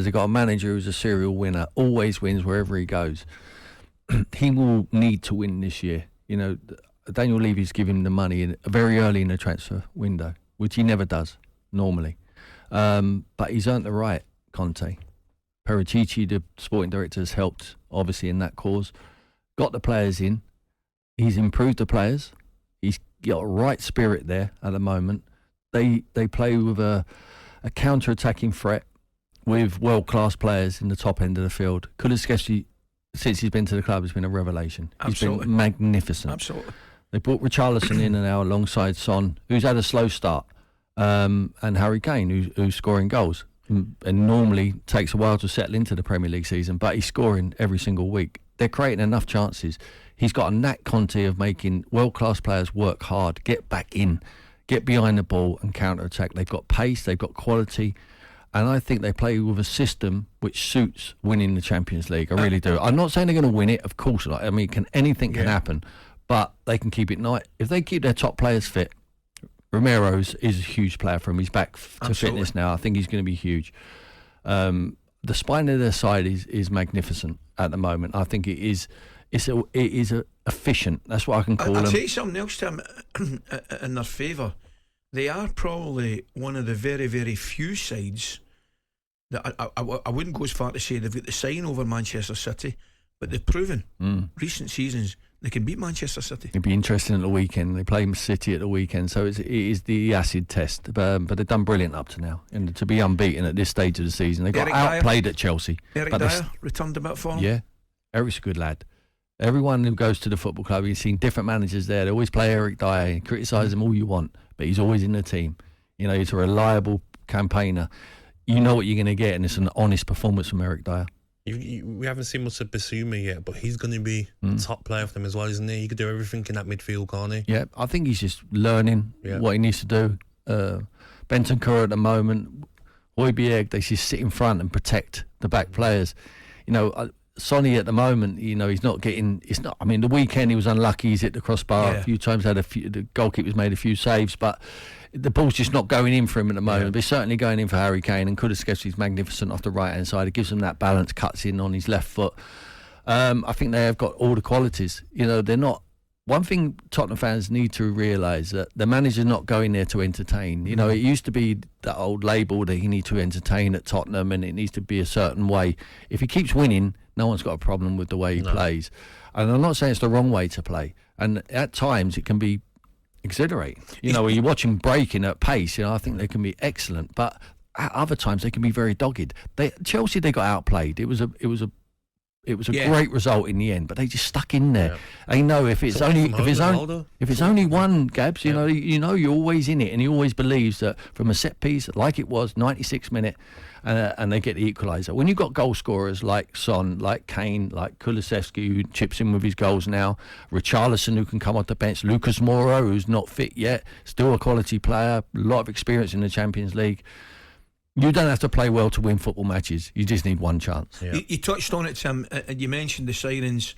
They've got a manager who's a serial winner, always wins wherever he goes. He will need to win this year. Daniel Levy's given him the money very early in the transfer window, which he never does normally. But he's earned the right, Conte. Paratici, the sporting director, has helped, obviously, in that cause. Got the players in. He's improved the players. He's got a right spirit there at the moment. They play with a counter-attacking threat with world-class players in the top end of the field. Kulusevski, since he's been to the club, has been a revelation. Absolutely. He's been magnificent. Absolutely. They brought Richarlison in and now alongside Son, who's had a slow start, and Harry Kane, who's scoring goals. And normally takes a while to settle into the Premier League season, but he's scoring every single week. They're creating enough chances. He's got a knack, Conte, of making world-class players work hard, get back in, get behind the ball and counter-attack. They've got pace, they've got quality, and I think they play with a system which suits winning the Champions League. I really do. I'm not saying they're going to win it, of course not. I mean, anything can happen, but they can keep it nice. If they keep their top players fit, Romero's is a huge player for him. He's back to fitness now. I think he's going to be huge. The spine of their side is magnificent at the moment. I think it is efficient. That's what I can call them. I'll tell you something else, Tim, in their favour. They are probably one of the very, very few sides that I wouldn't go as far to say they've got the sign over Manchester City, but they've proven recent seasons they can beat Manchester City. It'd be interesting at the weekend. They play City at the weekend, so it is the acid test. But they've done brilliant up to now, and to be unbeaten at this stage of the season, they got outplayed at Chelsea. Eric Dyer returned a bit for them. Yeah, Eric's a good lad. Everyone who goes to the football club, you've seen different managers there. They always play Eric Dyer, criticise him all you want, but he's always in the team. He's a reliable campaigner. You know what you're going to get, and it's an honest performance from Eric Dyer. We haven't seen much of Basuma yet, but he's going to be the top player for them as well, isn't he? He could do everything in that midfield, can't he? Yeah, I think he's just learning what he needs to do. Bentancur at the moment, Højbjerg, they just sit in front and protect the back players. Sonny at the moment, he's not getting. It's not. I mean, the weekend he was unlucky. He's hit the crossbar a few times. The goalkeeper's made a few saves, but the ball's just not going in for him at the moment. But it's certainly going in for Harry Kane, and Kulusevski's magnificent off the right hand side. It gives him that balance, cuts in on his left foot. I think they have got all the qualities. They're not. One thing Tottenham fans need to realise that the manager's not going there to entertain. It used to be that old label that he needs to entertain at Tottenham, and it needs to be a certain way. If he keeps winning, no one's got a problem with the way he plays. And I'm not saying it's the wrong way to play. And at times it can be exhilarating. When you watch him breaking at pace, I think they can be excellent. But at other times they can be very dogged. Chelsea, they got outplayed. It was a great result in the end, but they just stuck in there. They know if it's only one, Gabs, you're always in it, and he always believes that from a set piece, like it was 96 minute, and they get the equaliser. When you've got goal scorers like Son, like Kane, like Kulusevski, who chips in with his goals now, Richarlison, who can come off the bench, Lucas Moura, who's not fit yet, still a quality player, a lot of experience in the Champions League. You don't have to play well to win football matches. You just need one chance. Yeah. You touched on it, Tim. You mentioned the signings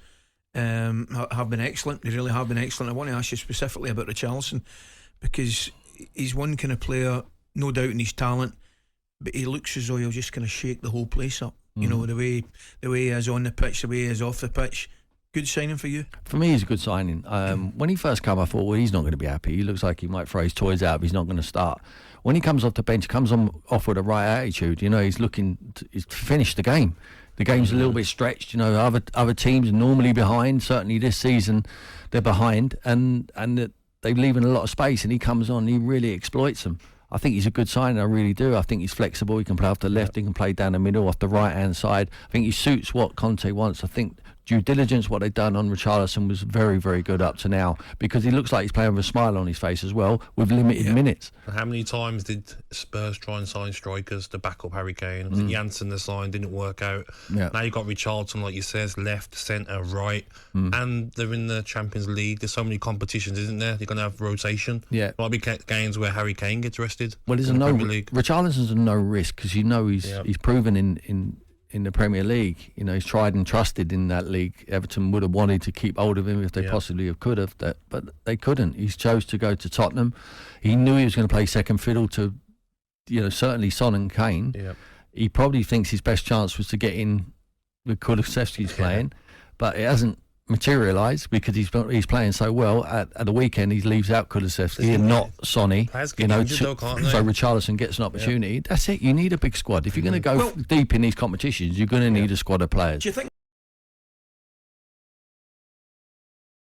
have been excellent. They really have been excellent. I want to ask you specifically about Richarlison, because he's one kind of player, no doubt in his talent, but he looks as though he'll just kind of shake the whole place up. The way he is on the pitch, the way he is off the pitch. Good signing for you? For me, he's a good signing. When he first came, I thought, well, he's not going to be happy. He looks like he might throw his toys out if he's not going to start. When he comes off the bench, comes off with the right attitude. He's looking to finish the game. The game's a little bit stretched. Other teams are normally behind. Certainly this season, they're behind, and they're leaving a lot of space. And he comes on, he really exploits them. I think he's a good signing. I really do. I think he's flexible. He can play off the left. He can play down the middle, off the right hand side. I think he suits what Conte wants. I think due diligence, what they've done on Richarlison was very, very good up to now, because he looks like he's playing with a smile on his face as well, with limited minutes. How many times did Spurs try and sign strikers to back up Harry Kane? Was it Janssen the sign? Didn't work out. Now you've got Richarlison, like you said, left, centre, right, and they're in the Champions League. There's so many competitions, isn't there? You're going to have rotation. Yeah, might be games where Harry Kane gets rested. Well, there's Richarlison's a no risk, because he's proven in the Premier League. He's tried and trusted in that league. Everton would have wanted to keep hold of him if they possibly could have, but they couldn't. He chose to go to Tottenham. He knew he was going to play second fiddle to, certainly Son and Kane. he probably thinks his best chance was to get in with Kulusevski's playing, but it hasn't materialised because he's playing so well. At the weekend, he leaves out Kulusevski and not Sonny. So Richarlison gets an opportunity. That's it. You need a big squad. If you're going to go deep in these competitions, you're going to need a squad of players. Do you think